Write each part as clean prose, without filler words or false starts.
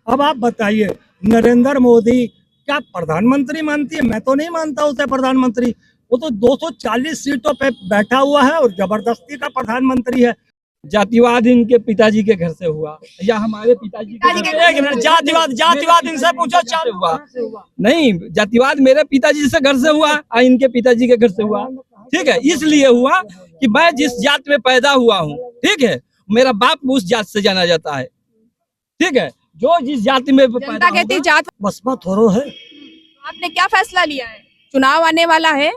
अब आप बताइए, नरेंद्र मोदी क्या प्रधानमंत्री मानती है? मैं तो नहीं मानता उसे प्रधानमंत्री। वो तो 240 सीटों पे बैठा हुआ है और जबरदस्ती का प्रधानमंत्री है। जातिवाद इनके पिताजी के घर से हुआ या हमारे पिताजी के घर से? एक मिनट, जातिवाद इनसे पूछो चालू हुआ हुआ। नहीं, जातिवाद मेरे पिताजी से घर से हुआ और इनके पिताजी के घर से हुआ। ठीक है, इसलिए हुआ कि मैं जिस जात में पैदा हुआ हूँ, ठीक है, मेरा बाप उस जात से जाना जाता है। ठीक है, जो जिस जाति में जनता कहती जात। बसपा थोड़ो है। आपने क्या फैसला लिया है? चुनाव आने वाला है,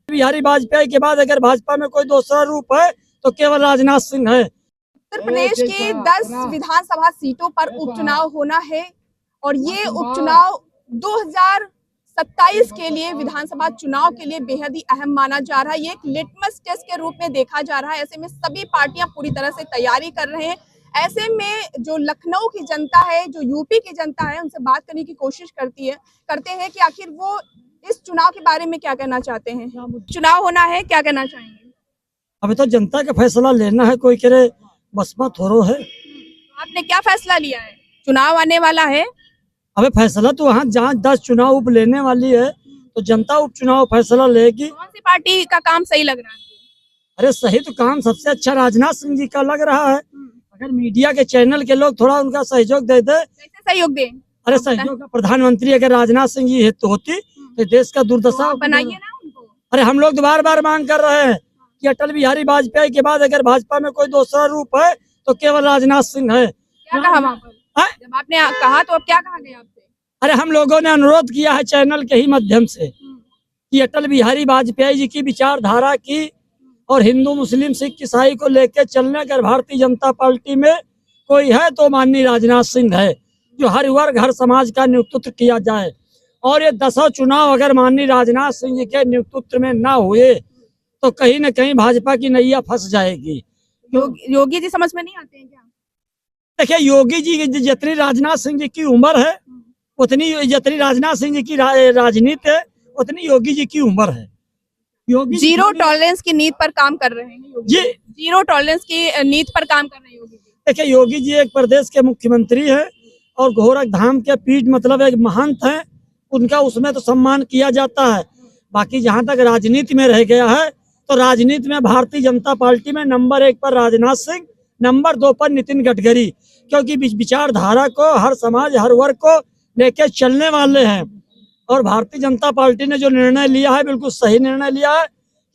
बिहारी वाजपेयी के बाद अगर भाजपा में कोई दूसरा रूप है तो केवल राजनाथ सिंह है। उत्तर प्रदेश की 10 विधानसभा सीटों पर उपचुनाव होना है और ये उपचुनाव 2027 के लिए विधानसभा चुनाव के लिए बेहद ही अहम माना जा रहा है। ये एक लिटमस टेस्ट के रूप में देखा जा रहा है। ऐसे में सभी पार्टियां पूरी तरह से तैयारी कर रहे हैं। ऐसे में जो लखनऊ की जनता है, जो यूपी की जनता है, उनसे बात करने की कोशिश करते हैं कि आखिर वो इस चुनाव के बारे में क्या कहना चाहते हैं। चुनाव होना है, क्या कहना चाहेंगे? अभी तो जनता का फैसला लेना है, कोई करे बसपा थोड़ो है। आपने क्या फैसला लिया है? चुनाव आने वाला है, अबे फैसला तो वहाँ जहाँ 10 चुनाव उप लेने वाली है तो जनता उपचुनाव फैसला लेगी। कौन सी पार्टी का काम सही लग रहा है? अरे सही तो काम सबसे अच्छा राजनाथ सिंह जी का लग रहा है। अगर मीडिया के चैनल के लोग थोड़ा उनका सहयोग दे दे। कैसे सहयोग दें? अरे सहयोग का प्रधानमंत्री अगर राजनाथ सिंह जी होती तो देश का दुर्दशा तो बनाइए ना उनको। अरे हम लोग तो बार बार मांग कर रहे हैं कि अटल बिहारी वाजपेयी के बाद अगर भाजपा में कोई दूसरा रूप है तो केवल राजनाथ सिंह है। क्या कहा वहाँ पर? जब आपने कहा तो अब क्या कहा गया आपसे? अरे हम लोगों ने अनुरोध किया है चैनल के ही माध्यम से कि अटल बिहारी वाजपेयी जी की विचारधारा की और हिंदू मुस्लिम सिख ईसाई को लेकर चलने अगर भारतीय जनता पार्टी में कोई है तो माननीय राजनाथ सिंह है, जो हर वर्ग हर समाज का नेतृत्व किया जाए। और ये 10 चुनाव अगर माननीय राजनाथ सिंह जी के नेतृत्व में ना हुए तो कहीं न कहीं भाजपा की नैया फंस जाएगी। योगी जी समझ में नहीं आते हैं क्या? देखिए, योगी जी की जितनी राजनाथ सिंह जी की उम्र है उतनी, जितनी राजनाथ सिंह जी की राजनीति है उतनी योगी जी की उम्र है। योगी जीरो टॉलरेंस की नीति पर काम कर रहे हैं योगी जी। जीरो टॉलरेंस की नीति पर काम कर रहे हैं योगी जी। देखिए, योगी जी एक प्रदेश के मुख्यमंत्री है और गोरख धाम के पीठ मतलब एक महंत है, उनका उसमें तो सम्मान किया जाता है। बाकी जहां तक राजनीति में रह गया है तो राजनीति में भारतीय जनता पार्टी में नंबर 1 पर राजनाथ सिंह, नंबर 2 पर नितिन गडकरी, क्योंकि विचारधारा को हर समाज हर वर्ग को लेके चलने वाले हैं। और भारतीय जनता पार्टी ने जो निर्णय लिया है बिल्कुल सही निर्णय लिया है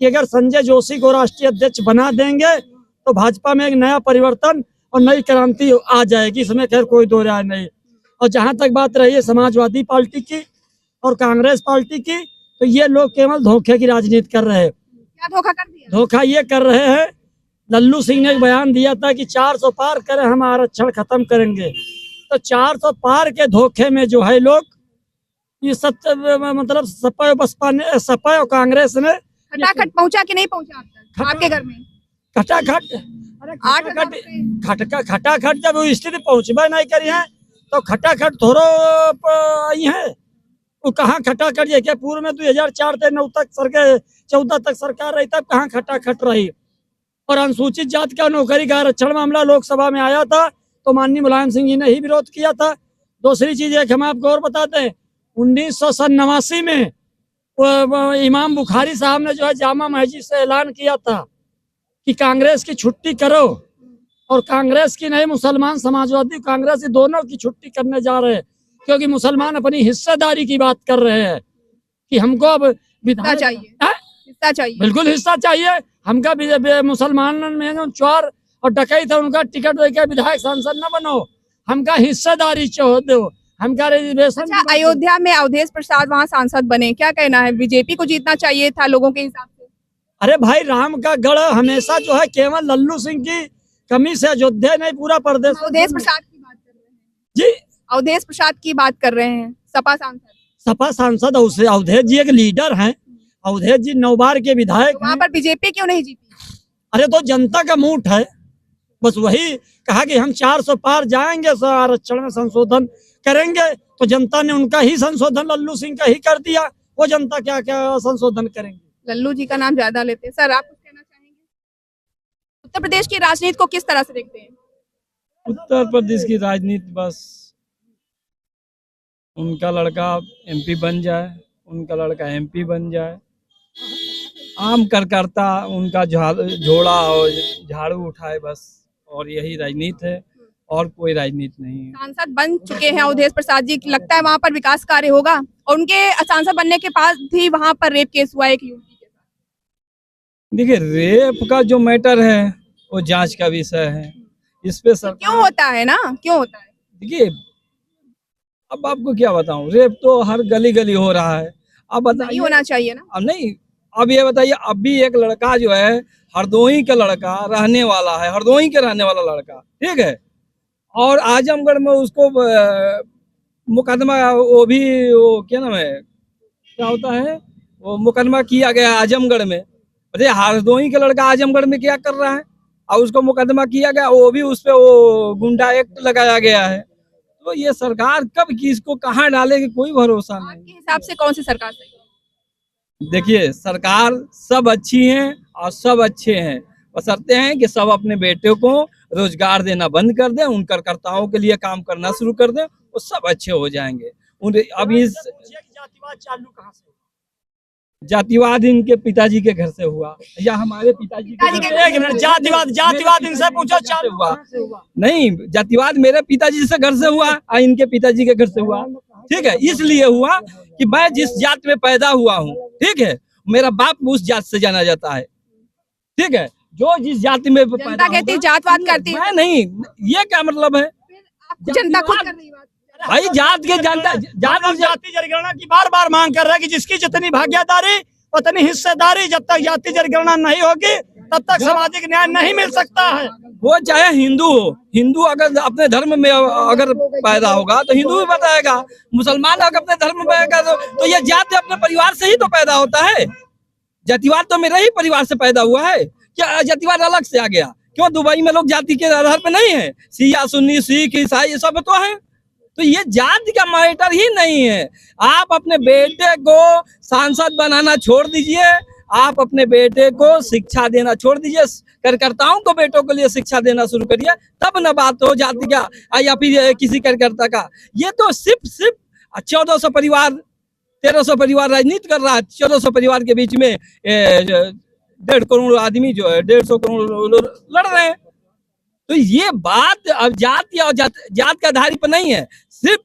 कि अगर संजय जोशी को राष्ट्रीय अध्यक्ष बना देंगे तो भाजपा में एक नया परिवर्तन और नई क्रांति आ जाएगी, इसमें खैर कोई दो राय नहीं। और जहां तक बात रही है समाजवादी पार्टी की और कांग्रेस पार्टी की, तो ये लोग केवल धोखे की राजनीति कर रहे हैं। क्या धोखा कर दिया? धोखा ये कर रहे हैं, लल्लू सिंह ने एक बयान दिया था कि 400 पार करें हम आरक्षण खत्म करेंगे, तो 400 पार के धोखे में जो है लोग ये सब मतलब सपा बसपा ने, सपा और कांग्रेस ने खटाखट पहुंचा कि नहीं पहुंचा अब तक आपके घर में? खटाखट, अरे खटाखट जब वो स्थिति पहुंचबे नहीं करी है तो खटाखट थोड़ो आई है। वो कहाँ खटाखट ये क्या पूर्व में 2004 से 9 तक 14 तक सरकार रही, तब कहाँ खटाखट रही। और अनुसूचित जाति का नौकरी का आरक्षण मामला लोकसभा में आया था तो माननीय मुलायम सिंह जी ने ही विरोध किया था। दूसरी चीज एक हम आपको और बताते हैं, 1989 में इमाम बुखारी साहब ने जो है जामा मस्जिद से ऐलान किया था कि कांग्रेस की छुट्टी करो, और कांग्रेस की नहीं मुसलमान समाजवादी कांग्रेस दोनों की छुट्टी करने जा रहे हैं, क्योंकि मुसलमान अपनी हिस्सेदारी की बात कर रहे हैं कि हमको अब हिस्सा चाहिए, हिस्सा चाहिए, बिल्कुल हिस्सा चाहिए। हमका मुसलमान में जो चोर और डकैत है उनका टिकट देकर विधायक सांसद न बनो, हमका हिस्सेदारी दो, हमका रिजर्वेशन। अच्छा, अयोध्या में अवधेश प्रसाद वहाँ सांसद बने, क्या कहना है? बीजेपी को जीतना चाहिए था लोगों के हिसाब से। अरे भाई, राम का गढ़ हमेशा जो है केवल लल्लू सिंह की कमी से अयोध्या नहीं पूरा प्रदेश। अवधेश प्रसाद की बात कर रहे हैं जी, अवधेश प्रसाद की बात कर रहे हैं, सपा सांसद अवधेश जी एक लीडर हैं। अवधेश जी 9 बार के विधायक। तो वहाँ पर बीजेपी क्यों नहीं जीती? अरे तो जनता का मूड है, बस वही कहा कि हम 400 पार जाएंगे, आरक्षण में संशोधन करेंगे, तो जनता ने उनका ही संशोधन लल्लू सिंह का ही कर दिया। वो जनता क्या क्या संशोधन करेंगे? लल्लू जी का नाम ज्यादा लेते हैं। सर, आप कुछ कहना चाहेंगे? उत्तर प्रदेश की राजनीति को किस तरह से देखते हैं? उत्तर प्रदेश की राजनीति बस उनका लड़का एमपी बन जाए, उनका लड़का एमपी बन जाए। आम कार्यकर्ता उनका झोला और झाड़ू उठाए बस, और यही राजनीति है, और कोई राजनीति नहीं है। सांसद बन चुके हैं अवधेश प्रसाद जी, लगता है वहां पर विकास कार्य होगा? और उनके सांसद बनने के बाद भी वहां पर रेप केस हुआ एक युवती के साथ। देखिए, रेप का जो मैटर है वो जांच का विषय है। इस पे तो क्यों होता है ना, क्यों होता है? देखिए, अब आपको क्या बताऊं, रेप तो हर गली गली हो रहा है। अब नहीं बताइए, होना चाहिए ना। अब नहीं, अब ये बताइए, अब भी एक लड़का जो है हरदोई का लड़का रहने वाला है, हरदोई के रहने वाला लड़का, ठीक है, और आजमगढ़ में उसको मुकदमा, वो भी, वो क्या नाम है, क्या होता है, वो मुकदमा किया गया आजमगढ़ में। बताइए, हरदोई का लड़का आजमगढ़ में क्या कर रहा है, और उसको मुकदमा किया गया, वो भी उस पे वो गुंडा एक्ट लगाया गया है। तो ये सरकार कब किसको कहाँ डालेगी, कोई भरोसा नहीं। आपके हिसाब से कौन सी सरकार सही है? देखिए, सरकार सब अच्छी हैं और सब अच्छे हैं, बशर्ते हैं कि सब अपने बेटे को रोजगार देना बंद कर दें, उन कार्यकर्ताओं के लिए काम करना शुरू कर दें, वो सब अच्छे हो जाएंगे। अब इस जातिवाद चालू कहाँ से? जातिवाद इनके पिताजी के घर से हुआ, या हमारे पिताजी के घर से? एक मिनट, जातिवाद इनसे पूछो चालू हुआ। कहाँ से हुआ? नहीं, जातिवाद मेरे पिताजी से घर से हुआ और इनके पिताजी के घर से हुआ, ठीक है। इसलिए हुआ कि मैं जिस जात में पैदा हुआ हूँ, ठीक है, मेरा बाप उस जात से जाना जाता है, ठीक है। जो जिस जाति में पैदा जनता कहती है होगा, जातवाद करती है। मैं नहीं, ये क्या मतलब है? आपको जनता खुद कर रही है बात। भाई, जात के जात और जाति जनगणना की बार बार मांग कर रहा है कि जिसकी जितनी भागीदारी उतनी हिस्सेदारी, जब तक जाति जनगणना नहीं होगी तब तक सामाजिक न्याय नहीं मिल सकता है। वो चाहे हिंदू हो, हिंदू अगर अपने धर्म में अगर पैदा होगा तो हिंदू भी बताएगा, मुसलमान अगर अपने धर्म में पैदा तो ये जाति अपने परिवार से ही तो पैदा होता है। जातिवाद तो मेरे ही परिवार से पैदा हुआ है, क्या जातिवाद अलग से आ गया? क्यों दुबई में लोग जाति के आधार पर नहीं है? शिया सुन्नी सिख ईसाई सब तो है। तो ये जाति का मैटर ही नहीं है। आप अपने बेटे को सांसद बनाना छोड़ दीजिए, आप अपने बेटे को शिक्षा देना छोड़ दीजिए, कार्यकर्ताओं को बेटों के लिए शिक्षा देना शुरू करिए, तब न बात हो जाति का या फिर किसी कार्यकर्ता का। ये तो सिर्फ 1400 परिवार 1300 परिवार राजनीति कर रहा है। 1400 परिवार के बीच में 1.5 करोड़ आदमी जो है 150 करोड़ लड़ रहे हैं। तो ये बात अब जात या जात के आधार पर नहीं है। सिर्फ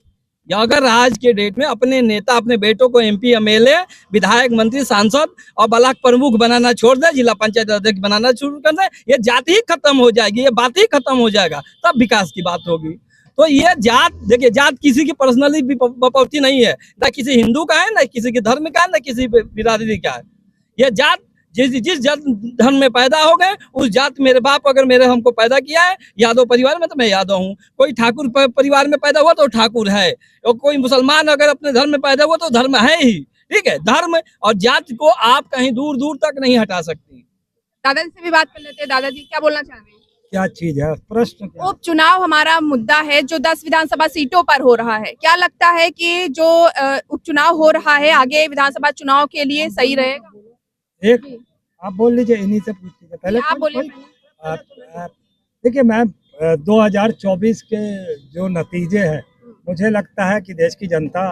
अगर आज के डेट में अपने नेता अपने बेटों को एमपी एमएलए विधायक मंत्री सांसद और ब्लॉक प्रमुख बनाना छोड़ दे, जिला पंचायत अध्यक्ष बनाना शुरू कर दे, ये जाति ही खत्म हो जाएगी, ये बात ही खत्म हो जाएगा, तब विकास की बात होगी। तो ये जात, देखिए, जात किसी की पर्सनली प्रॉपर्टी नहीं है, ना किसी हिंदू का है, ना किसी के धर्म का है, ना किसी बिरादरी का है। ये जात जिस जात धर्म में पैदा हो गए, उस जात, मेरे बाप अगर मेरे हमको पैदा किया है यादव परिवार में तो मैं यादव हूँ, कोई ठाकुर परिवार में पैदा हुआ तो ठाकुर है, और कोई मुसलमान अगर अपने धर्म में पैदा हुआ तो धर्म है ही, ठीक है। धर्म और जात को आप कहीं दूर दूर तक नहीं हटा सकती। दादाजी से भी बात कर लेते हैं। दादाजी क्या बोलना चाह रहे हैं? क्या चीज है प्रश्न? उपचुनाव हमारा मुद्दा है जो 10 विधानसभा सीटों पर हो रहा है। क्या लगता है कि जो उपचुनाव हो रहा है आगे विधानसभा चुनाव के लिए सही रहेगा? एक आप बोल लीजिए, इन्हीं से पूछ लीजिए पहले। आप बोलिए। देखिए मैम, 2024 के जो नतीजे हैं, मुझे लगता है कि देश की जनता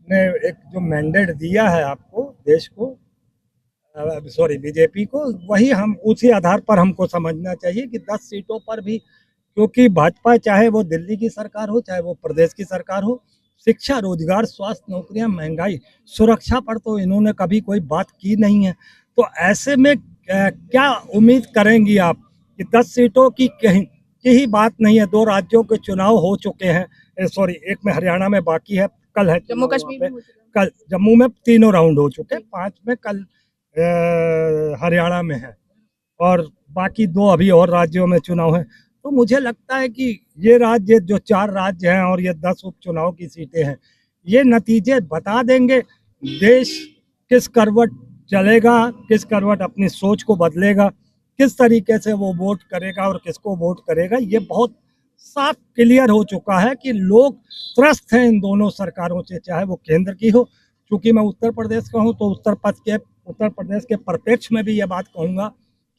ने एक जो मैंडेट दिया है आपको, देश को, सॉरी बीजेपी को, वही हम उसी आधार पर हमको समझना चाहिए कि 10 सीटों पर भी, क्योंकि भाजपा चाहे वो दिल्ली की सरकार हो चाहे वो प्रदेश की सरकार हो, शिक्षा, रोजगार, स्वास्थ्य, नौकरियां, महंगाई, सुरक्षा पर तो इन्होंने कभी कोई बात की नहीं है। तो ऐसे में क्या उम्मीद करेंगी आप कि 10 सीटों की ही बात नहीं है। 2 राज्यों के चुनाव हो चुके हैं, सॉरी एक में हरियाणा में बाकी है, कल है जम्मू कश्मीर में, कल जम्मू में 3 राउंड हो चुके, 5 में कल हरियाणा में है, और बाकी 2 अभी और राज्यों में चुनाव है। तो मुझे लगता है कि ये राज्य, जो 4 राज्य हैं और ये 10 उपचुनाव की सीटें हैं, ये नतीजे बता देंगे देश किस करवट चलेगा, किस करवट अपनी सोच को बदलेगा, किस तरीके से वो वोट करेगा और किसको वोट करेगा। ये बहुत साफ क्लियर हो चुका है कि लोग त्रस्त हैं इन दोनों सरकारों से, चाहे वो केंद्र की हो। चूंकि मैं उत्तर प्रदेश का हूँ तो उत्तर प्रदेश के परिप्रेक्ष्य में भी ये बात कहूँगा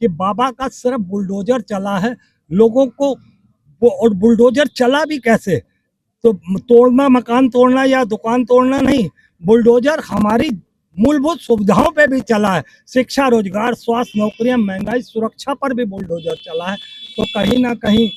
कि बाबा का सिर्फ बुलडोजर चला है लोगों को, और बुलडोजर चला भी कैसे, तो तोड़ना, मकान तोड़ना या दुकान तोड़ना नहीं, बुलडोजर हमारी मूलभूत सुविधाओं पे भी चला है। शिक्षा, रोजगार, स्वास्थ्य, नौकरियां, महंगाई, सुरक्षा पर भी बुलडोजर चला है। तो कहीं ना कहीं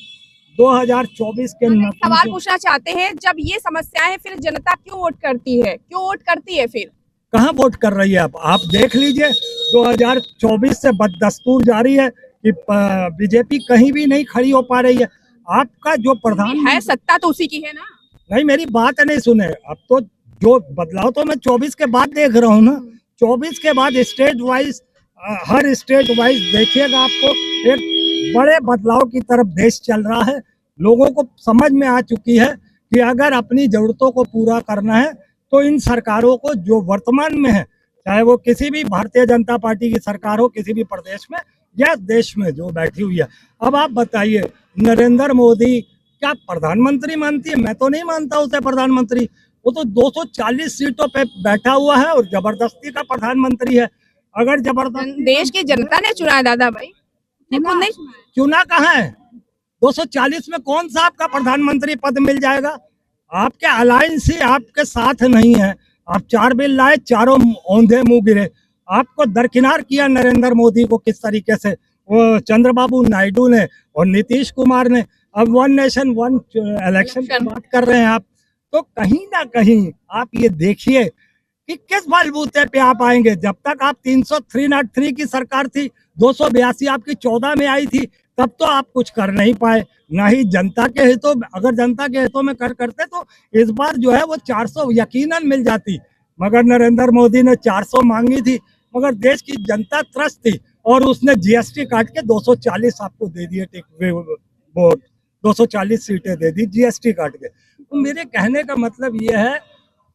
2024 के हम एक सवाल नतीजे पूछना चाहते हैं, जब ये समस्याएं फिर जनता क्यों वोट करती है, क्यों वोट करती है फिर? कहाँ वोट कर रही है? आप देख लीजिए, 2024 से बददस्तूर जारी है कि बीजेपी कहीं भी नहीं खड़ी हो पा रही है। आपका जो प्रधान है सत्ता तो उसी की है ना। नहीं, मेरी बात नहीं सुने। अब तो जो बदलाव तो मैं 24 के बाद देख रहा हूँ ना। 24 के बाद स्टेट वाइज, हर स्टेट वाइज देखिएगा, आपको एक बड़े बदलाव की तरफ देश चल रहा है। लोगों को समझ में आ चुकी है कि अगर अपनी जरूरतों को पूरा करना है तो इन सरकारों को, जो वर्तमान में है, चाहे वो किसी भी भारतीय जनता पार्टी की सरकार हो, किसी भी प्रदेश में या देश में जो बैठी हुई है। अब आप बताइए, नरेंद्र मोदी क्या प्रधानमंत्री मानती है? मैं तो नहीं मानता उसे प्रधानमंत्री। वो तो 240 सीटों पे बैठा हुआ है और जबरदस्ती का प्रधानमंत्री है। अगर जबरदस्ती देश की जनता ने चुना है दादा भाई, खुद नहीं चुना है। चुना कहाँ है? 240 में कौन सा आपका प्रधानमंत्री पद मिल जाएगा? आपके अलायंस ही आपके साथ नहीं है। आप 4 बिल लाए, चारों औंधे मुंह गिरे। आपको दरकिनार किया नरेंद्र मोदी को किस तरीके से, वो चंद्रबाबू नायडू ने और नीतीश कुमार ने। अब 1 नेशन 1 इलेक्शन की बात कर रहे हैं आप। तो कहीं ना कहीं आप ये देखिए कि किस बलबूते पे आप आएंगे। जब तक आप 303 की सरकार थी, 282 आपकी 14 में आई थी, तब तो आप कुछ कर नहीं पाए, ना ही जनता के हितों। अगर जनता के हितों में करते तो इस बार जो है वो 400 यकीनन मिल जाती। मगर नरेंद्र मोदी ने 400 मांगी थी, मगर देश की जनता त्रस्त थी और उसने जीएसटी काट के 240 आपको दे दिए वोट, 240 सीटें दे दी जीएसटी काट के। तो मेरे कहने का मतलब ये है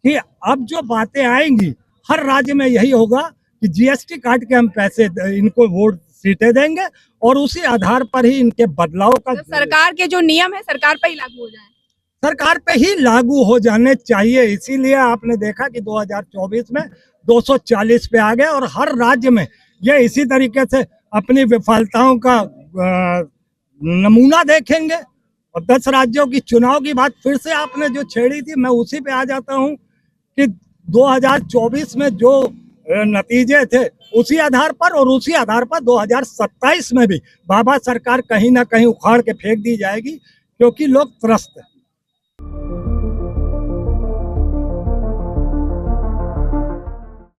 कि अब जो बातें आएंगी, हर राज्य में यही होगा कि जीएसटी काट के हम पैसे इनको वोट सीटें देंगे और उसी आधार पर ही इनके बदलाव का, तो सरकार के जो नियम है सरकार पर ही लागू हो जाए, सरकार पे ही लागू हो जाने चाहिए। इसीलिए आपने देखा कि 2024 में 240 पे आ गए और हर राज्य में ये इसी तरीके से अपनी विफलताओं का नमूना देखेंगे। और 10 राज्यों की चुनाव की बात फिर से आपने जो छेड़ी थी, मैं उसी पे आ जाता हूँ कि 2024 में जो नतीजे थे, उसी आधार पर और उसी आधार पर 2027 में भी बाबा सरकार कहीं ना कहीं उखाड़ के फेंक दी जाएगी, क्योंकि लोग त्रस्त है।